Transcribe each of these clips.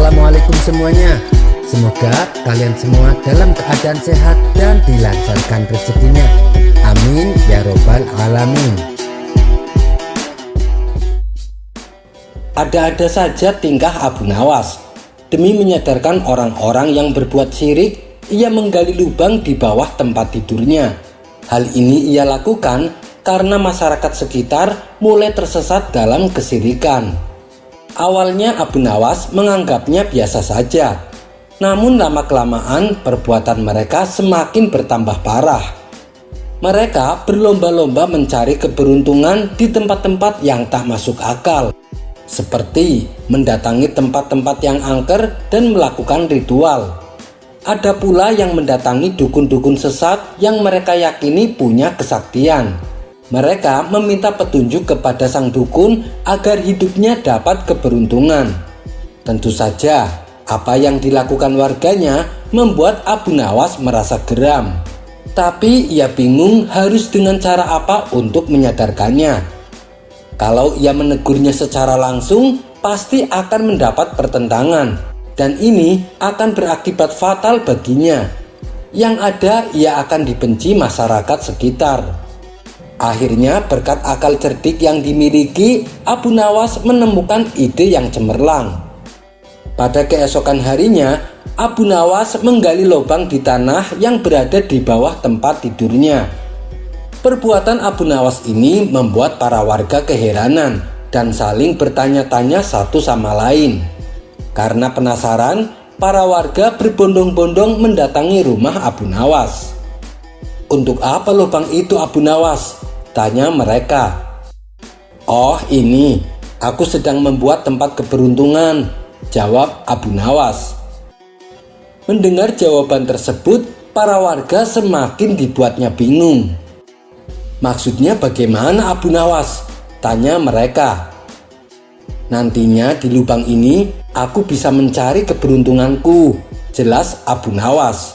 Assalamualaikum semuanya. Semoga kalian semua dalam keadaan sehat dan dilancarkan rezekinya. Amin ya robbal alamin. Ada-ada saja tingkah Abu Nawas. Demi menyadarkan orang-orang yang berbuat syirik, ia menggali lubang di bawah tempat tidurnya. Hal ini ia lakukan karena masyarakat sekitar mulai tersesat dalam kesyirikan. Awalnya Abu Nawas menganggapnya biasa saja. Namun lama-kelamaan perbuatan mereka semakin bertambah parah. Mereka berlomba-lomba mencari keberuntungan di tempat-tempat yang tak masuk akal, seperti mendatangi tempat-tempat yang angker dan melakukan ritual. Ada pula yang mendatangi dukun-dukun sesat yang mereka yakini punya kesaktian. Mereka meminta petunjuk kepada sang dukun agar hidupnya dapat keberuntungan. Tentu saja, apa yang dilakukan warganya membuat Abu Nawas merasa geram. Tapi ia bingung harus dengan cara apa untuk menyadarkannya. Kalau ia menegurnya secara langsung, pasti akan mendapat pertentangan. Dan ini akan berakibat fatal baginya. Yang ada, ia akan dibenci masyarakat sekitar. Akhirnya berkat akal cerdik yang dimiliki, Abu Nawas menemukan ide yang cemerlang. Pada keesokan harinya, Abu Nawas menggali lubang di tanah yang berada di bawah tempat tidurnya. Perbuatan Abu Nawas ini membuat para warga keheranan dan saling bertanya-tanya satu sama lain. Karena penasaran, para warga berbondong-bondong mendatangi rumah Abu Nawas. "Untuk apa lubang itu, Abu Nawas?" tanya mereka. "Oh ini, aku sedang membuat tempat keberuntungan," jawab Abu Nawas. Mendengar jawaban tersebut, para warga semakin dibuatnya bingung. "Maksudnya bagaimana, Abu Nawas?" tanya mereka. "Nantinya di lubang ini aku bisa mencari keberuntunganku," jelas Abu Nawas.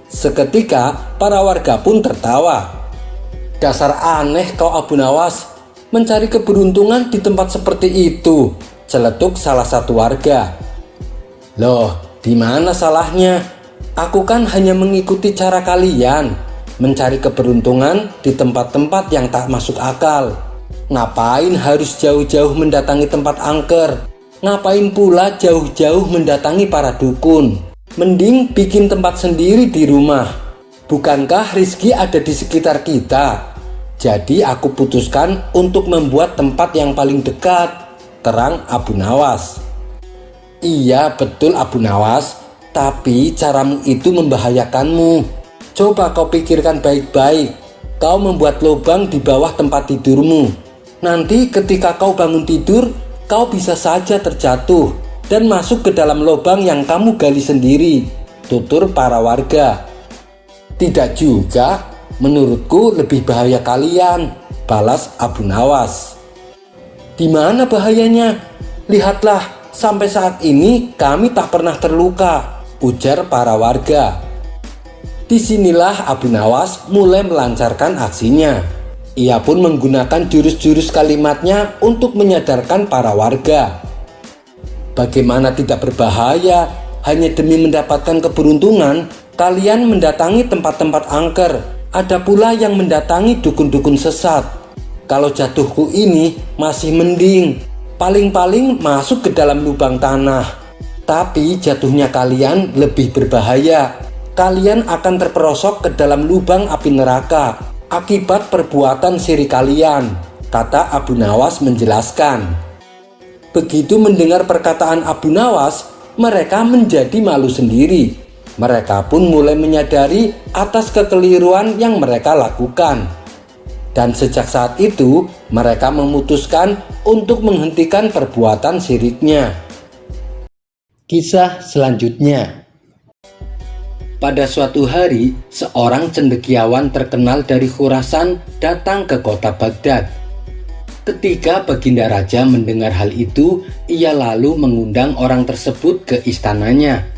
Seketika para warga pun tertawa. "Dasar aneh kau Abu Nawas, mencari keberuntungan di tempat seperti itu," celetuk salah satu warga. "Loh, di mana salahnya? Aku kan hanya mengikuti cara kalian, mencari keberuntungan di tempat-tempat yang tak masuk akal. Ngapain harus jauh-jauh mendatangi tempat angker? Ngapain pula jauh-jauh mendatangi para dukun? Mending bikin tempat sendiri di rumah. Bukankah rizki ada di sekitar kita? Jadi aku putuskan untuk membuat tempat yang paling dekat," terang Abu Nawas. "Iya betul Abu Nawas, tapi caramu itu membahayakanmu. Coba kau pikirkan baik-baik. Kau membuat lubang di bawah tempat tidurmu. Nanti ketika kau bangun tidur, kau bisa saja terjatuh dan masuk ke dalam lubang yang kamu gali sendiri," tutur para warga. "Tidak juga, menurutku lebih bahaya kalian," balas Abu Nawas. "Di mana bahayanya? Lihatlah, sampai saat ini kami tak pernah terluka," ujar para warga. Disinilah Abu Nawas mulai melancarkan aksinya. Ia pun menggunakan jurus-jurus kalimatnya untuk menyadarkan para warga. "Bagaimana tidak berbahaya? Hanya demi mendapatkan keberuntungan, kalian mendatangi tempat-tempat angker. Ada pula yang mendatangi dukun-dukun sesat. Kalau jatuhku ini masih mending, paling-paling masuk ke dalam lubang tanah. Tapi jatuhnya kalian lebih berbahaya. Kalian akan terperosok ke dalam lubang api neraka akibat perbuatan syirik kalian," kata Abu Nawas menjelaskan. Begitu mendengar perkataan Abu Nawas, mereka menjadi malu sendiri. Mereka pun mulai menyadari atas kekeliruan yang mereka lakukan. Dan sejak saat itu, mereka memutuskan untuk menghentikan perbuatan syiriknya. Kisah selanjutnya. Pada suatu hari, seorang cendekiawan terkenal dari Khurasan datang ke kota Baghdad. Ketika Baginda Raja mendengar hal itu, ia lalu mengundang orang tersebut ke istananya.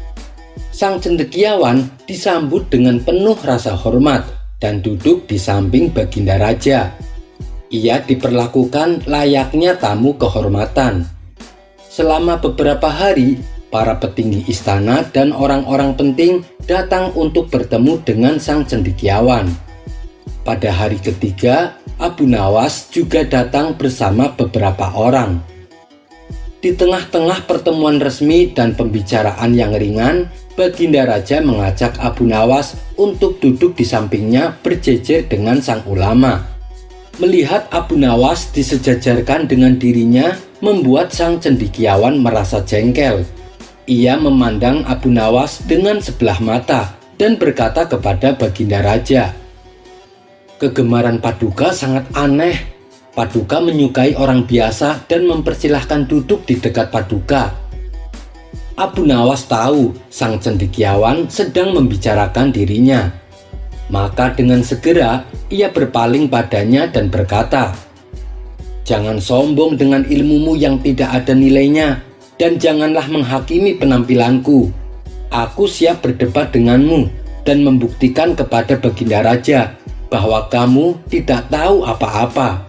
Sang cendekiawan disambut dengan penuh rasa hormat dan duduk di samping Baginda Raja. Ia diperlakukan layaknya tamu kehormatan. Selama beberapa hari, Para petinggi istana dan orang-orang penting datang untuk bertemu dengan sang cendekiawan. Pada hari ketiga, Abu Nawas juga datang bersama beberapa orang. Di tengah-tengah pertemuan resmi dan pembicaraan yang ringan, Baginda Raja mengajak Abu Nawas untuk duduk di sampingnya berjejer dengan sang ulama. Melihat Abu Nawas disejajarkan dengan dirinya membuat sang cendekiawan merasa jengkel. Ia memandang Abu Nawas dengan sebelah mata dan berkata kepada Baginda Raja, "Kegemaran Paduka sangat aneh. Paduka menyukai orang biasa dan mempersilahkan duduk di dekat Paduka." Abu Nawas tahu sang cendekiawan sedang membicarakan dirinya. Maka dengan segera ia berpaling padanya dan berkata, "Jangan sombong dengan ilmumu yang tidak ada nilainya. Dan janganlah menghakimi penampilanku. Aku siap berdebat denganmu dan membuktikan kepada Baginda Raja bahwa kamu tidak tahu apa-apa."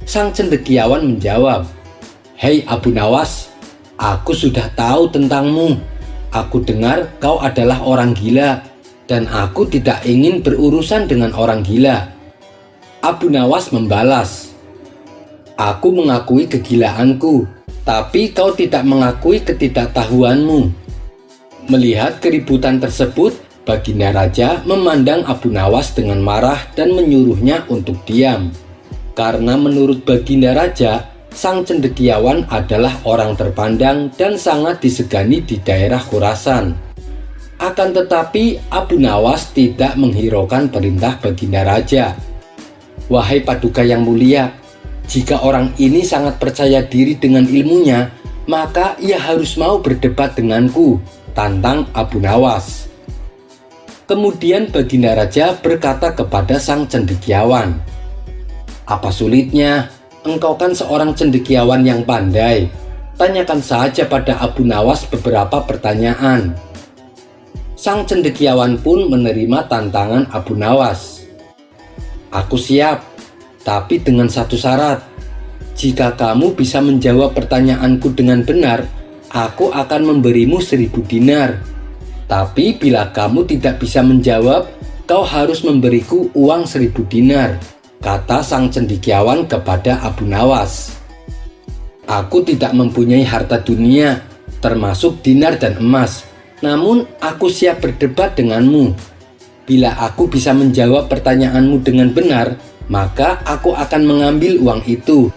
Sang cendekiawan menjawab, "Hei Abu Nawas, aku sudah tahu tentangmu. Aku dengar kau adalah orang gila, dan aku tidak ingin berurusan dengan orang gila." Abu Nawas membalas, "Aku mengakui kegilaanku, tapi kau tidak mengakui ketidaktahuanmu." Melihat keributan tersebut, Baginda Raja memandang Abu Nawas dengan marah dan menyuruhnya untuk diam. Karena menurut Baginda Raja, sang cendekiawan adalah orang terpandang dan sangat disegani di daerah Khurasan. Akan tetapi Abu Nawas tidak menghiraukan perintah Baginda Raja. "Wahai Paduka yang mulia, jika orang ini sangat percaya diri dengan ilmunya, maka ia harus mau berdebat denganku," tantang Abu Nawas. Kemudian Baginda Raja berkata kepada sang cendekiawan, "Apa sulitnya? Engkau kan seorang cendekiawan yang pandai. Tanyakan saja pada Abu Nawas beberapa pertanyaan." Sang cendekiawan pun menerima tantangan Abu Nawas. "Aku siap, tapi dengan satu syarat. Jika kamu bisa menjawab pertanyaanku dengan benar, aku akan memberimu 1000 dinar. Tapi bila kamu tidak bisa menjawab, kau harus memberiku uang 1000 dinar, kata sang cendekiawan kepada Abu Nawas. "Aku tidak mempunyai harta dunia, termasuk dinar dan emas. Namun aku siap berdebat denganmu. Bila aku bisa menjawab pertanyaanmu dengan benar, maka aku akan mengambil uang itu.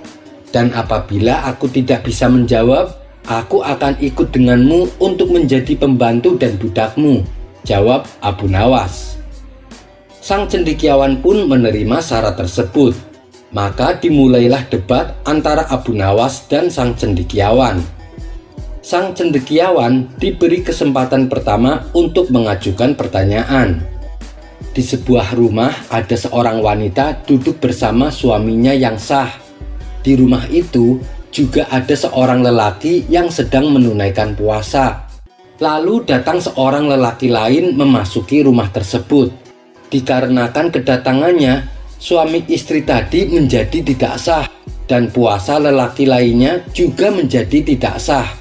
Dan apabila aku tidak bisa menjawab, aku akan ikut denganmu untuk menjadi pembantu dan budakmu," jawab Abu Nawas. Sang cendekiawan pun menerima syarat tersebut. Maka dimulailah debat antara Abu Nawas dan sang cendekiawan. Sang cendekiawan diberi kesempatan pertama untuk mengajukan pertanyaan. Di sebuah rumah ada seorang wanita duduk bersama suaminya yang sah. Di rumah itu juga ada seorang lelaki yang sedang menunaikan puasa. Lalu datang seorang lelaki lain memasuki rumah tersebut. Dikarenakan kedatangannya, suami istri tadi menjadi tidak sah dan puasa lelaki lainnya juga menjadi tidak sah.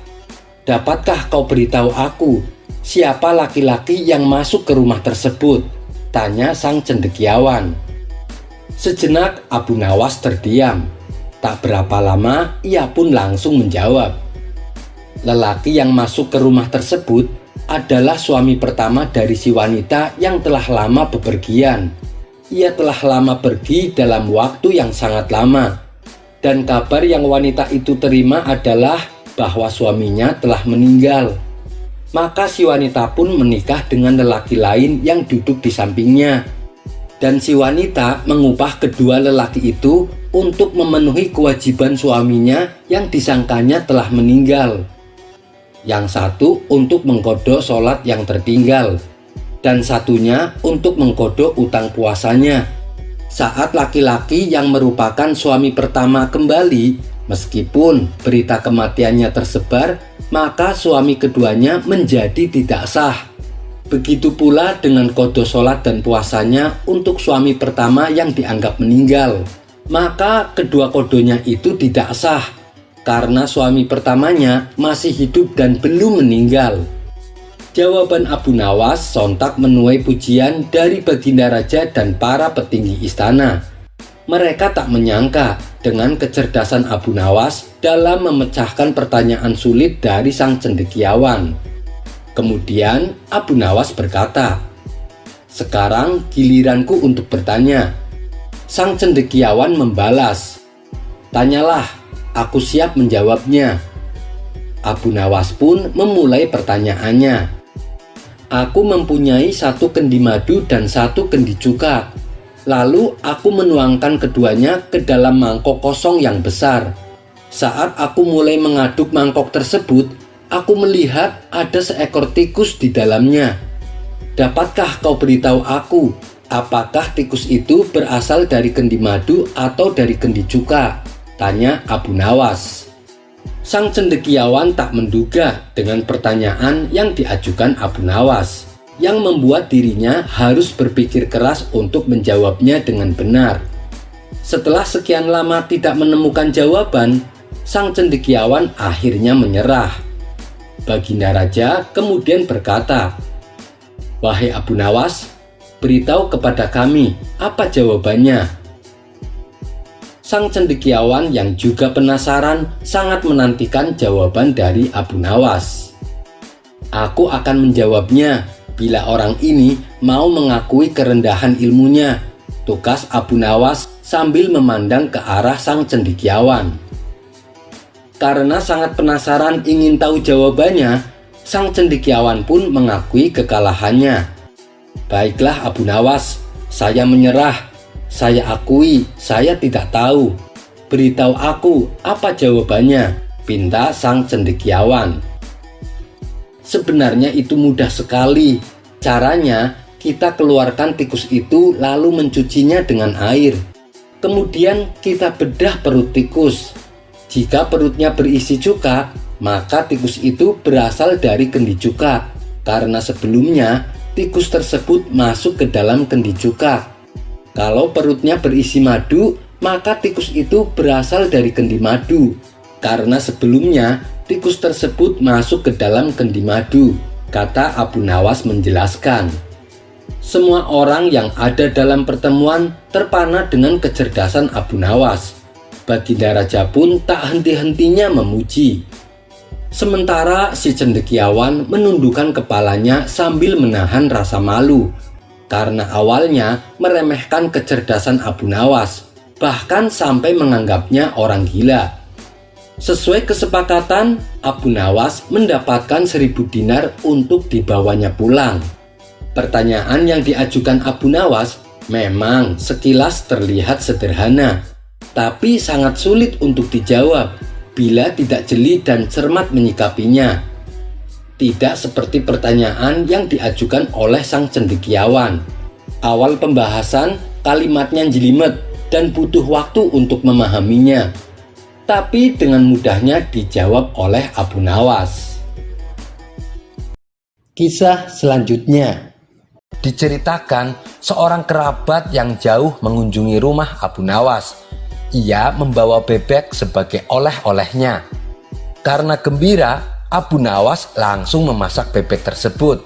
"Dapatkah kau beritahu aku siapa laki-laki yang masuk ke rumah tersebut?" tanya sang cendekiawan. Sejenak Abu Nawas terdiam. Tak berapa lama ia pun langsung menjawab. Lelaki yang masuk ke rumah tersebut adalah suami pertama dari si wanita yang telah lama bepergian. Ia telah lama pergi dalam waktu yang sangat lama. Dan kabar yang wanita itu terima adalah bahwa suaminya telah meninggal. Maka si wanita pun menikah dengan lelaki lain yang duduk di sampingnya. Dan si wanita mengupah kedua lelaki itu untuk memenuhi kewajiban suaminya yang disangkanya telah meninggal. Yang satu untuk mengkodok sholat yang tertinggal, dan satunya untuk mengkodok utang puasanya. Saat laki-laki yang merupakan suami pertama kembali, meskipun berita kematiannya tersebar, maka suami keduanya menjadi tidak sah. Begitu pula dengan qada sholat dan puasanya untuk suami pertama yang dianggap meninggal, maka kedua kodonya itu tidak sah. karena suami pertamanya masih hidup dan belum meninggal. Jawaban Abu Nawas sontak menuai pujian dari Baginda Raja dan para petinggi istana. Mereka tak menyangka dengan kecerdasan Abu Nawas dalam memecahkan pertanyaan sulit dari sang cendekiawan. Kemudian Abu Nawas berkata, "Sekarang giliranku untuk bertanya." Sang cendekiawan membalas, "Tanyalah, aku siap menjawabnya." Abu Nawas pun memulai pertanyaannya. "Aku mempunyai 1 kendi madu dan 1 kendi cuka. Lalu aku menuangkan keduanya ke dalam mangkok kosong yang besar. Saat aku mulai mengaduk mangkok tersebut, aku melihat ada seekor tikus di dalamnya. Dapatkah kau beritahu aku, apakah tikus itu berasal dari kendi madu atau dari kendi cuka?" tanya Abu Nawas. Sang cendekiawan tak menduga dengan pertanyaan yang diajukan Abu Nawas, yang membuat dirinya harus berpikir keras untuk menjawabnya dengan benar. Setelah sekian lama tidak menemukan jawaban, sang cendekiawan akhirnya menyerah. Baginda Raja kemudian berkata, "Wahai Abu Nawas, beritahu kepada kami apa jawabannya." Sang cendekiawan yang juga penasaran sangat menantikan jawaban dari Abu Nawas. "Aku akan menjawabnya bila orang ini mau mengakui kerendahan ilmunya," tukas Abu Nawas sambil memandang ke arah sang cendekiawan. Karena sangat penasaran ingin tahu jawabannya, sang cendekiawan pun mengakui kekalahannya. "Baiklah Abu Nawas, saya menyerah. Saya akui saya tidak tahu. Beritahu aku apa jawabannya," pinta sang cendekiawan. "Sebenarnya itu mudah sekali. Caranya, kita keluarkan tikus itu lalu mencucinya dengan air. Kemudian kita bedah perut tikus. Jika perutnya berisi cuka, maka tikus itu berasal dari kendi cuka, karena sebelumnya tikus tersebut masuk ke dalam kendi cuka. Kalau perutnya berisi madu, maka tikus itu berasal dari kendi madu, karena sebelumnya tikus tersebut masuk ke dalam kendi madu," kata Abu Nawas menjelaskan. Semua orang yang ada dalam pertemuan terpana dengan kecerdasan Abu Nawas. Baginda Raja pun tak henti-hentinya memuji. Sementara si cendekiawan menundukkan kepalanya sambil menahan rasa malu, karena awalnya meremehkan kecerdasan Abu Nawas, bahkan sampai menganggapnya orang gila. Sesuai kesepakatan, Abu Nawas mendapatkan 1.000 dinar untuk dibawanya pulang. Pertanyaan yang diajukan Abu Nawas memang sekilas terlihat sederhana, tapi sangat sulit untuk dijawab bila tidak jeli dan cermat menyikapinya. Tidak seperti pertanyaan yang diajukan oleh sang cendekiawan. Awal pembahasan, kalimatnya jelimet dan butuh waktu untuk memahaminya, tapi dengan mudahnya dijawab oleh Abu Nawas. Kisah selanjutnya diceritakan seorang kerabat yang jauh mengunjungi rumah Abu Nawas. Ia membawa bebek sebagai oleh-olehnya. Karena gembira, Abu Nawas langsung memasak bebek tersebut.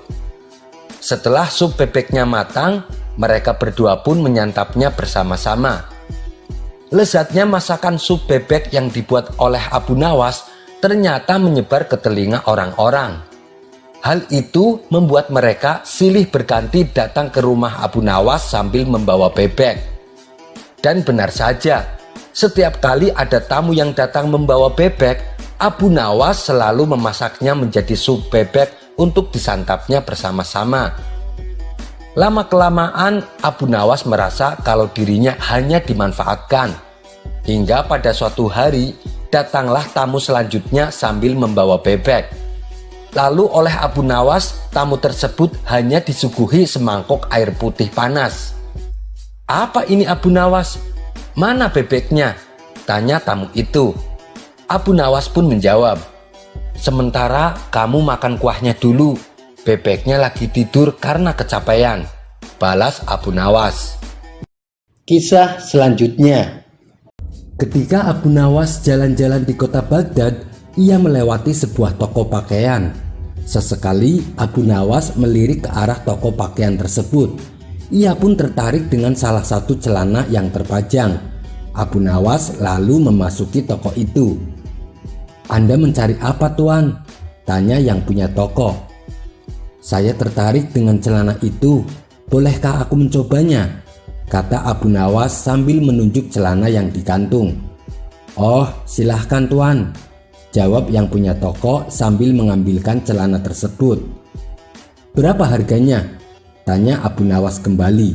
Setelah sup bebeknya matang, mereka berdua pun menyantapnya bersama-sama. Lezatnya masakan sup bebek yang dibuat oleh Abu Nawas ternyata menyebar ke telinga orang-orang. Hal itu membuat mereka silih berganti datang ke rumah Abu Nawas sambil membawa bebek. Dan benar saja, setiap kali ada tamu yang datang membawa bebek, Abu Nawas selalu memasaknya menjadi sup bebek untuk disantapnya bersama-sama. Lama-kelamaan Abu Nawas merasa kalau dirinya hanya dimanfaatkan. Hingga pada suatu hari datanglah tamu selanjutnya sambil membawa bebek. Lalu oleh Abu Nawas, tamu tersebut hanya disuguhi semangkok air putih panas. "Apa ini Abu Nawas? Mana bebeknya?" tanya tamu itu. Abu Nawas pun menjawab, "Sementara kamu makan kuahnya dulu, bebeknya lagi tidur karena kecapean," balas Abu Nawas. Kisah selanjutnya Ketika Abu Nawas jalan-jalan di kota Baghdad, ia melewati sebuah toko pakaian. Sesekali Abu Nawas melirik ke arah toko pakaian tersebut. Ia pun tertarik dengan salah satu celana yang terpajang. Abu Nawas lalu memasuki toko itu. "Anda mencari apa, Tuan?" tanya yang punya toko. "Saya tertarik dengan celana itu. Bolehkah aku mencobanya?" kata Abu Nawas sambil menunjuk celana yang digantung. "Oh, silahkan Tuan," jawab yang punya toko sambil mengambilkan celana tersebut. "Berapa harganya?" tanya Abu Nawas kembali.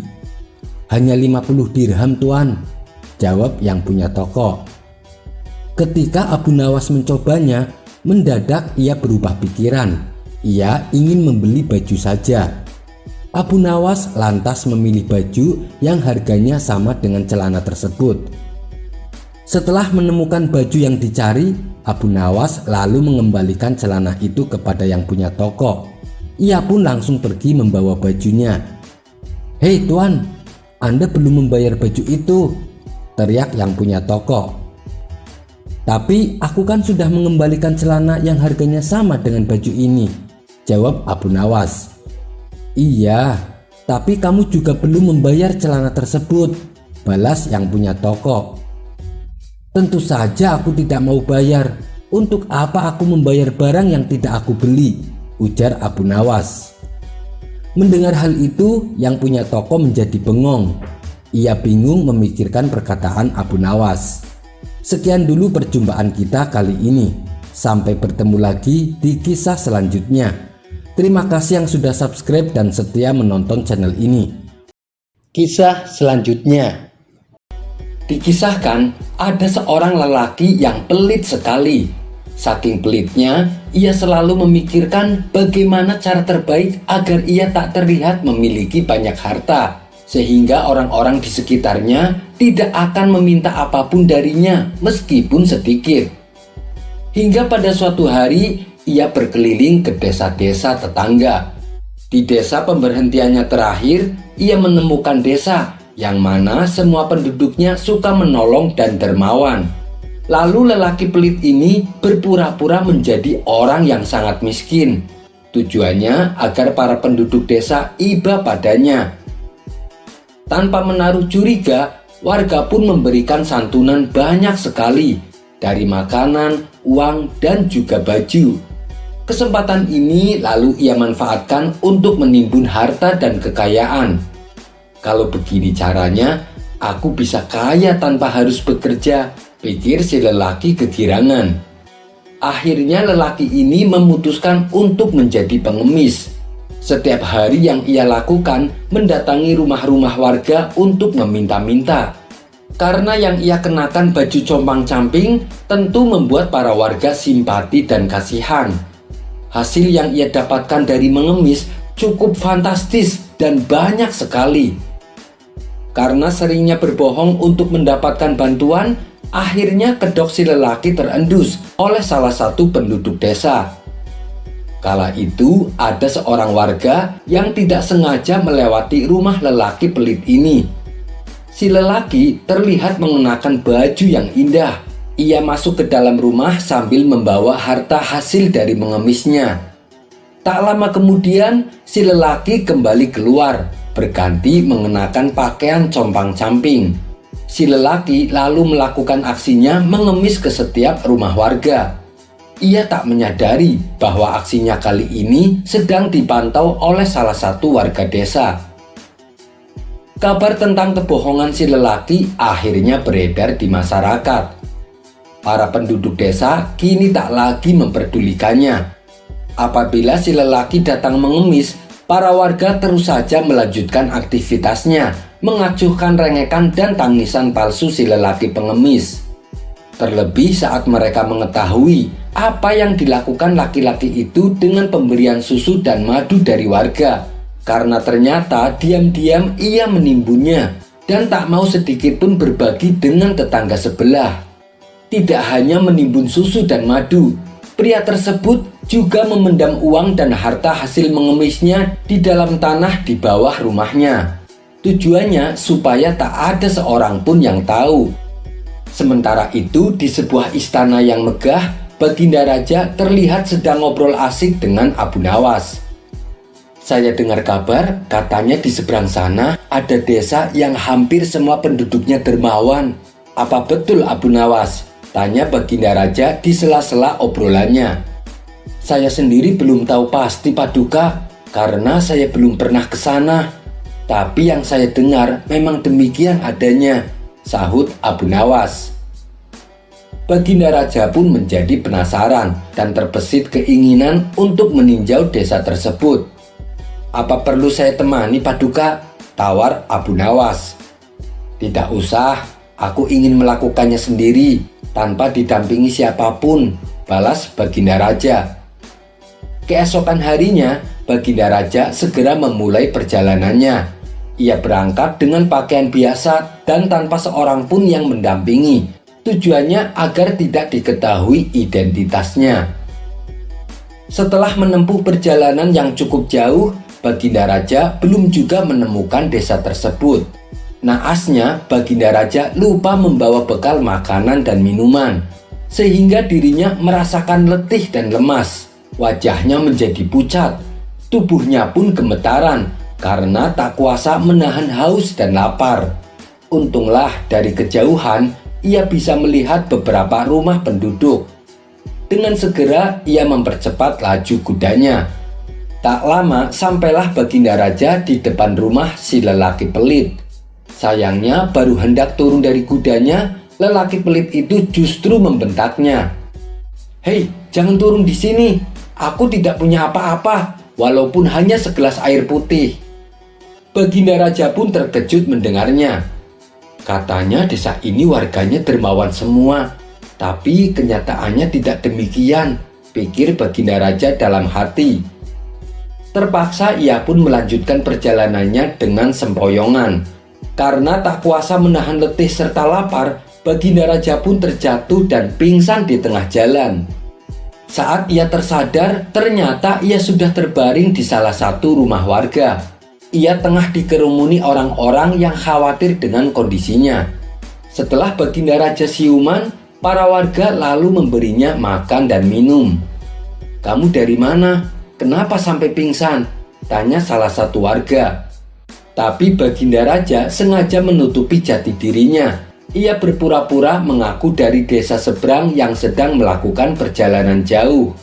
"Hanya 50 dirham Tuan," jawab yang punya toko. Ketika Abu Nawas mencobanya, mendadak ia berubah pikiran. Ia ingin membeli baju saja. Abu Nawas lantas memilih baju yang harganya sama dengan celana tersebut. Setelah menemukan baju yang dicari, Abu Nawas lalu mengembalikan celana itu kepada yang punya toko. Ia pun langsung pergi membawa bajunya. "Hei Tuan, Anda belum membayar baju itu," teriak yang punya toko. "Tapi aku kan sudah mengembalikan celana yang harganya sama dengan baju ini," jawab Abu Nawas. "Iya, tapi kamu juga belum membayar celana tersebut," balas yang punya toko. "Tentu saja aku tidak mau bayar. Untuk apa aku membayar barang yang tidak aku beli?" ujar Abu Nawas. Mendengar hal itu, yang punya toko menjadi bengong. Ia bingung memikirkan perkataan Abu Nawas. Sekian dulu perjumpaan kita kali ini. Sampai bertemu lagi di kisah selanjutnya. Terima kasih yang sudah subscribe dan setia menonton channel ini. Kisah selanjutnya. Dikisahkan ada seorang lelaki yang pelit sekali. Saking pelitnya, ia selalu memikirkan bagaimana cara terbaik agar ia tak terlihat memiliki banyak harta, sehingga orang-orang di sekitarnya tidak akan meminta apapun darinya meskipun sedikit. Hingga pada suatu hari, ia berkeliling ke desa-desa tetangga. Di desa pemberhentiannya terakhir, ia menemukan desa yang mana semua penduduknya suka menolong dan dermawan. Lalu lelaki pelit ini berpura-pura menjadi orang yang sangat miskin. Tujuannya agar para penduduk desa iba padanya. Tanpa menaruh curiga, warga pun memberikan santunan banyak sekali, dari makanan, uang, dan juga baju. Kesempatan ini lalu ia manfaatkan untuk menimbun harta dan kekayaan. "Kalau begini caranya, aku bisa kaya tanpa harus bekerja," pikir si lelaki kegirangan. Akhirnya lelaki ini memutuskan untuk menjadi pengemis. Setiap hari yang ia lakukan mendatangi rumah-rumah warga untuk meminta-minta. Karena yang ia kenakan baju compang-camping tentu membuat para warga simpati dan kasihan. Hasil yang ia dapatkan dari mengemis cukup fantastis dan banyak sekali. Karena seringnya berbohong untuk mendapatkan bantuan, akhirnya kedok si lelaki terendus oleh salah satu penduduk desa. Kala itu ada seorang warga yang tidak sengaja melewati rumah lelaki pelit ini. Si lelaki terlihat mengenakan baju yang indah. Ia masuk ke dalam rumah sambil membawa harta hasil dari mengemisnya. Tak lama kemudian, si lelaki kembali keluar, berganti mengenakan pakaian compang-camping. Si lelaki lalu melakukan aksinya mengemis ke setiap rumah warga. Ia tak menyadari bahwa aksinya kali ini sedang dipantau oleh salah satu warga desa. Kabar tentang kebohongan si lelaki akhirnya beredar di masyarakat. Para penduduk desa kini tak lagi memperdulikannya. Apabila si lelaki datang mengemis, para warga terus saja melanjutkan aktivitasnya, mengacuhkan rengekan dan tangisan palsu si lelaki pengemis. Terlebih saat mereka mengetahui apa yang dilakukan laki-laki itu dengan pemberian susu dan madu dari warga. Karena ternyata diam-diam ia menimbunnya dan tak mau sedikit pun berbagi dengan tetangga sebelah. Tidak hanya menimbun susu dan madu, pria tersebut juga memendam uang dan harta hasil mengemisnya di dalam tanah di bawah rumahnya. Tujuannya supaya tak ada seorang pun yang tahu. Sementara itu, di sebuah istana yang megah, Baginda Raja terlihat sedang ngobrol asik dengan Abu Nawas. Saya dengar kabar, katanya di seberang sana ada desa yang hampir semua penduduknya dermawan. Apa betul Abu Nawas? Tanya Baginda Raja di sela-sela obrolannya. Saya sendiri belum tahu pasti Paduka, karena saya belum pernah ke sana. Tapi yang saya dengar memang demikian adanya, sahut Abu Nawas. Baginda Raja pun menjadi penasaran dan terbesit keinginan untuk meninjau desa tersebut. Apa perlu saya temani Paduka? Tawar Abu Nawas. Tidak usah, aku ingin melakukannya sendiri tanpa didampingi siapapun, balas Baginda Raja. Keesokan harinya, Baginda Raja segera memulai perjalanannya. Ia berangkat dengan pakaian biasa dan tanpa seorang pun yang mendampingi. Tujuannya agar tidak diketahui identitasnya. Setelah menempuh perjalanan yang cukup jauh, Baginda Raja belum juga menemukan desa tersebut. Naasnya, Baginda Raja lupa membawa bekal makanan dan minuman, sehingga dirinya merasakan letih dan lemas. Wajahnya menjadi pucat, tubuhnya pun gemetaran karena tak kuasa menahan haus dan lapar. Untunglah dari kejauhan ia bisa melihat beberapa rumah penduduk. Dengan segera ia mempercepat laju kudanya. Tak lama sampailah Baginda Raja di depan rumah si lelaki pelit. Sayangnya baru hendak turun dari kudanya, lelaki pelit itu justru membentaknya. "Hei, jangan turun di sini. Aku tidak punya apa-apa, walaupun hanya segelas air putih." Baginda Raja pun terkejut mendengarnya. Katanya desa ini warganya dermawan semua, tapi kenyataannya tidak demikian, pikir Baginda Raja dalam hati. Terpaksa ia pun melanjutkan perjalanannya dengan sempoyongan. Karena tak kuasa menahan letih serta lapar, Baginda Raja pun terjatuh dan pingsan di tengah jalan. Saat ia tersadar, ternyata ia sudah terbaring di salah satu rumah warga. Ia tengah dikerumuni orang-orang yang khawatir dengan kondisinya. Setelah Baginda Raja siuman, para warga lalu memberinya makan dan minum. "Kamu dari mana? Kenapa sampai pingsan?" tanya salah satu warga. Tapi Baginda Raja sengaja menutupi jati dirinya. Ia berpura-pura mengaku dari desa seberang yang sedang melakukan perjalanan jauh.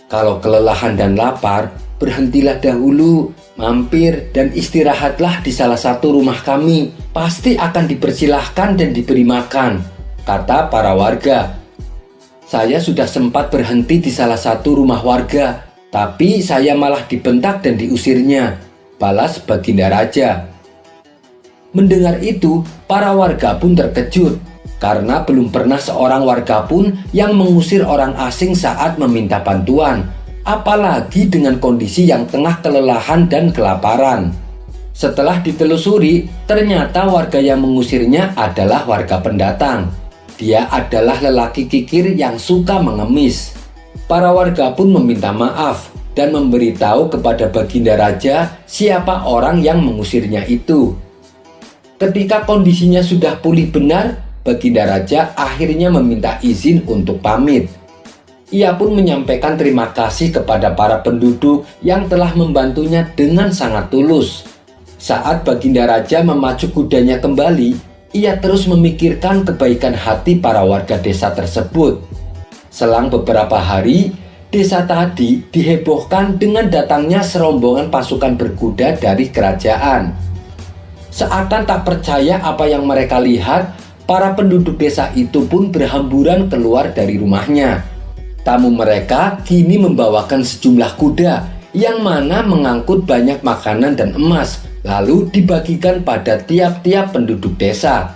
"Kalau kelelahan dan lapar, berhentilah dahulu, mampir dan istirahatlah di salah satu rumah kami. Pasti akan dipersilahkan dan diberi makan," kata para warga. "Saya sudah sempat berhenti di salah satu rumah warga, tapi saya malah dibentak dan diusirnya," balas Baginda Raja. Mendengar itu, para warga pun terkejut, karena belum pernah seorang warga pun yang mengusir orang asing saat meminta bantuan, apalagi dengan kondisi yang tengah kelelahan dan kelaparan. Setelah ditelusuri, ternyata warga yang mengusirnya adalah warga pendatang. Dia adalah lelaki kikir yang suka mengemis. Para warga pun meminta maaf dan memberitahu kepada Baginda Raja siapa orang yang mengusirnya itu. Ketika kondisinya sudah pulih benar, Baginda Raja akhirnya meminta izin untuk pamit. Ia pun menyampaikan terima kasih kepada para penduduk yang telah membantunya dengan sangat tulus. Saat Baginda Raja memacu kudanya kembali, ia terus memikirkan kebaikan hati para warga desa tersebut. Selang beberapa hari, desa tadi dihebohkan dengan datangnya serombongan pasukan berkuda dari kerajaan. Seakan tak percaya apa yang mereka lihat, para penduduk desa itu pun berhamburan keluar dari rumahnya. Tamu mereka kini membawakan sejumlah kuda yang mana mengangkut banyak makanan dan emas, lalu dibagikan pada tiap-tiap penduduk desa.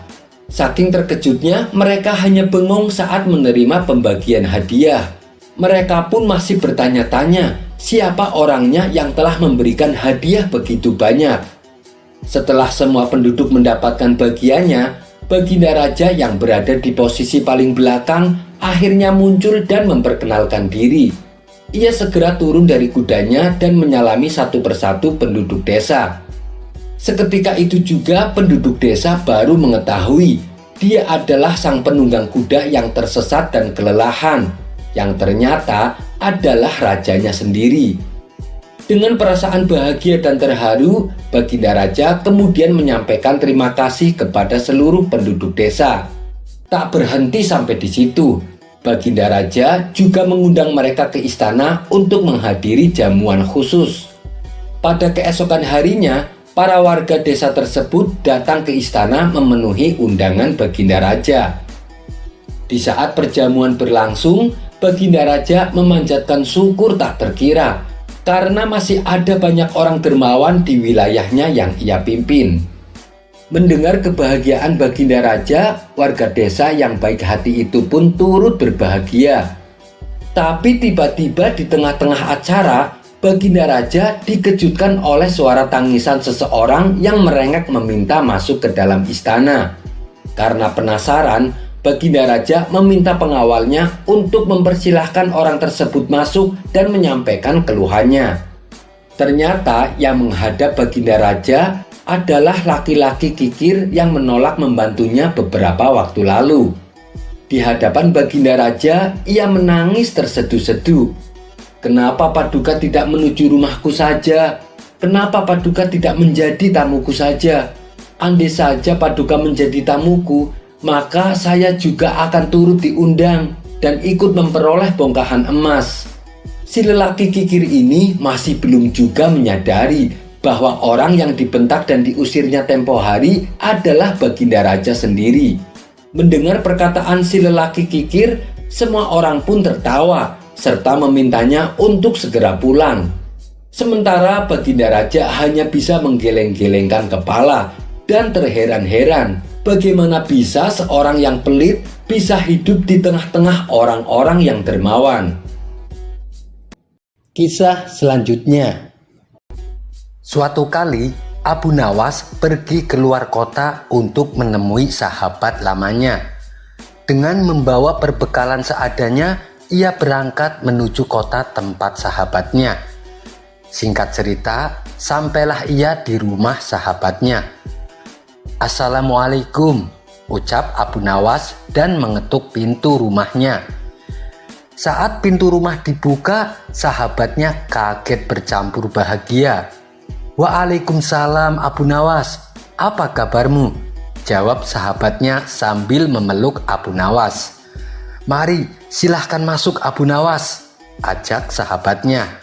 Saking terkejutnya, mereka hanya bengong saat menerima pembagian hadiah. Mereka pun masih bertanya-tanya siapa orangnya yang telah memberikan hadiah begitu banyak. Setelah semua penduduk mendapatkan bagiannya, Baginda Raja yang berada di posisi paling belakang akhirnya muncul dan memperkenalkan diri. Ia segera turun dari kudanya dan menyalami satu persatu penduduk desa. Seketika itu juga penduduk desa baru mengetahui dia adalah sang penunggang kuda yang tersesat dan kelelahan, yang ternyata adalah rajanya sendiri. Dengan perasaan bahagia dan terharu, Baginda Raja kemudian menyampaikan terima kasih kepada seluruh penduduk desa. Tak berhenti sampai di situ, Baginda Raja juga mengundang mereka ke istana untuk menghadiri jamuan khusus. Pada keesokan harinya, para warga desa tersebut datang ke istana memenuhi undangan Baginda Raja. Di saat perjamuan berlangsung, Baginda Raja memanjatkan syukur tak terkira karena masih ada banyak orang dermawan di wilayahnya yang ia pimpin. Mendengar kebahagiaan Baginda Raja, warga desa yang baik hati itu pun turut berbahagia. Tapi tiba-tiba di tengah-tengah acara, Baginda Raja dikejutkan oleh suara tangisan seseorang yang merengek meminta masuk ke dalam istana. Karena penasaran, Baginda Raja meminta pengawalnya untuk mempersilahkan orang tersebut masuk dan menyampaikan keluhannya. Ternyata yang menghadap Baginda Raja adalah laki-laki kikir yang menolak membantunya beberapa waktu lalu. Di hadapan Baginda Raja, ia menangis terseduh-seduh. "Kenapa Paduka tidak menuju rumahku saja? Kenapa Paduka tidak menjadi tamuku saja? Andai saja Paduka menjadi tamuku, maka saya juga akan turut diundang dan ikut memperoleh bongkahan emas." Si lelaki kikir ini masih belum juga menyadari bahwa orang yang dibentak dan diusirnya tempo hari adalah Baginda Raja sendiri. Mendengar perkataan si lelaki kikir, semua orang pun tertawa serta memintanya untuk segera pulang. Sementara Baginda Raja hanya bisa menggeleng-gelengkan kepala dan terheran-heran bagaimana bisa seorang yang pelit bisa hidup di tengah-tengah orang-orang yang dermawan. Kisah selanjutnya. Suatu kali Abu Nawas pergi keluar kota untuk menemui sahabat lamanya. Dengan membawa perbekalan seadanya, ia berangkat menuju kota tempat sahabatnya. Singkat cerita, sampailah ia di rumah sahabatnya. "Assalamualaikum," ucap Abu Nawas dan mengetuk pintu rumahnya. Saat pintu rumah dibuka, sahabatnya kaget bercampur bahagia. "Waalaikumsalam Abu Nawas, apa kabarmu?" jawab sahabatnya sambil memeluk Abu Nawas. "Mari, silahkan masuk Abu Nawas," ajak sahabatnya.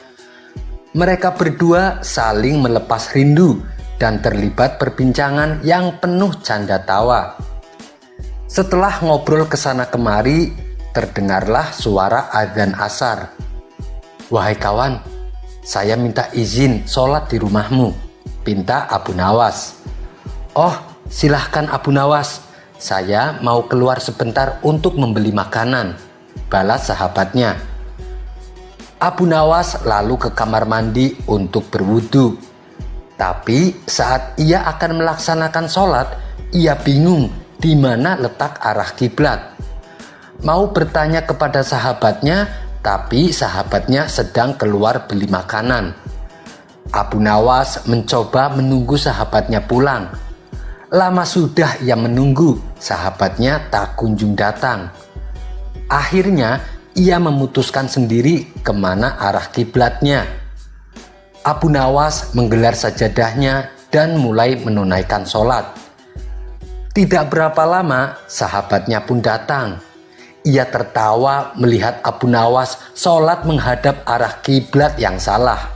Mereka berdua saling melepas rindu dan terlibat perbincangan yang penuh canda tawa. Setelah ngobrol kesana kemari, terdengarlah suara adzan asar. "Wahai kawan, saya minta izin sholat di rumahmu," pinta Abu Nawas. "Oh, silahkan Abu Nawas. Saya mau keluar sebentar untuk membeli makanan," balas sahabatnya. Abu Nawas lalu ke kamar mandi untuk berwudu. Tapi saat ia akan melaksanakan sholat, ia bingung di mana letak arah kiblat. Mau bertanya kepada sahabatnya, tapi sahabatnya sedang keluar beli makanan. Abu Nawas mencoba menunggu sahabatnya pulang. Lama sudah ia menunggu, sahabatnya tak kunjung datang. Akhirnya ia memutuskan sendiri kemana arah kiblatnya. Abu Nawas menggelar sajadahnya dan mulai menunaikan sholat. Tidak berapa lama, sahabatnya pun datang. Ia tertawa melihat Abu Nawas sholat menghadap arah kiblat yang salah.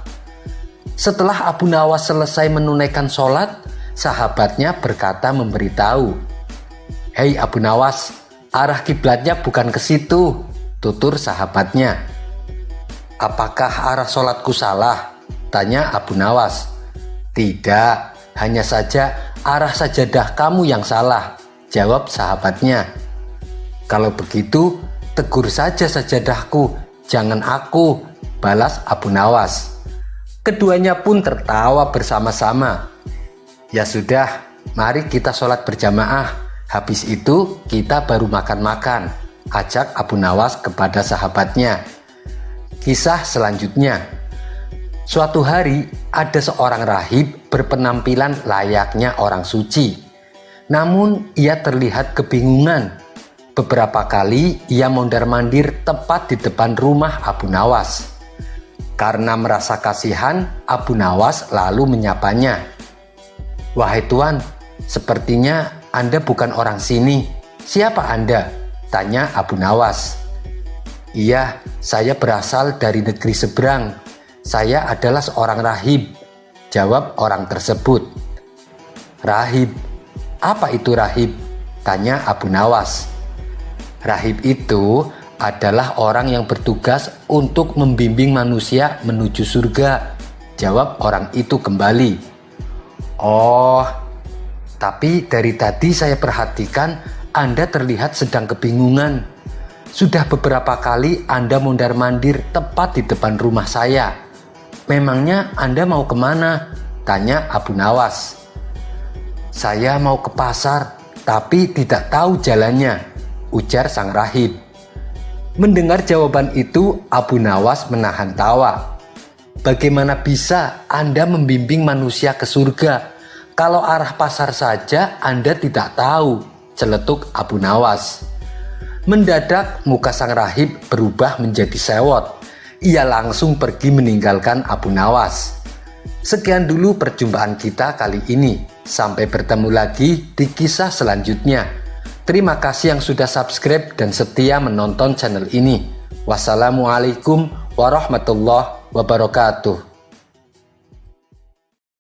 Setelah Abu Nawas selesai menunaikan sholat, sahabatnya berkata memberitahu, "Hei Abu Nawas, arah kiblatnya bukan ke situ," tutur sahabatnya. "Apakah arah sholatku salah?" tanya Abu Nawas. "Tidak, hanya saja arah sajadah kamu yang salah," jawab sahabatnya. "Kalau begitu, tegur saja sajadahku, jangan aku," balas Abu Nawas. Keduanya pun tertawa bersama-sama. "Ya sudah, mari kita sholat berjamaah. Habis itu kita baru makan-makan," ajak Abu Nawas kepada sahabatnya. Kisah selanjutnya. Suatu hari ada seorang rahib berpenampilan layaknya orang suci. Namun ia terlihat kebingungan. Beberapa kali ia mondar-mandir tepat di depan rumah Abu Nawas. Karena merasa kasihan, Abu Nawas lalu menyapanya. "Wahai Tuan, sepertinya Anda bukan orang sini. Siapa Anda?" tanya Abu Nawas. "Iya, saya berasal dari negeri seberang. Saya adalah seorang rahib," jawab orang tersebut. "Rahib? Apa itu rahib?" tanya Abu Nawas. "Rahib itu adalah orang yang bertugas untuk membimbing manusia menuju surga," jawab orang itu kembali. "Oh, tapi dari tadi saya perhatikan Anda terlihat sedang kebingungan. Sudah beberapa kali Anda mondar-mandir tepat di depan rumah saya. Memangnya Anda mau kemana?" tanya Abu Nawas. "Saya mau ke pasar, tapi tidak tahu jalannya," ujar sang rahib. Mendengar jawaban itu, Abu Nawas menahan tawa. "Bagaimana bisa Anda membimbing manusia ke surga? Kalau arah pasar saja Anda tidak tahu," celetuk Abu Nawas. Mendadak muka sang rahib berubah menjadi sewot. Ia langsung pergi meninggalkan Abu Nawas. Sekian dulu perjumpaan kita kali ini. Sampai bertemu lagi di kisah selanjutnya. Terima kasih yang sudah subscribe dan setia menonton channel ini. Wassalamualaikum warahmatullahi wabarakatuh.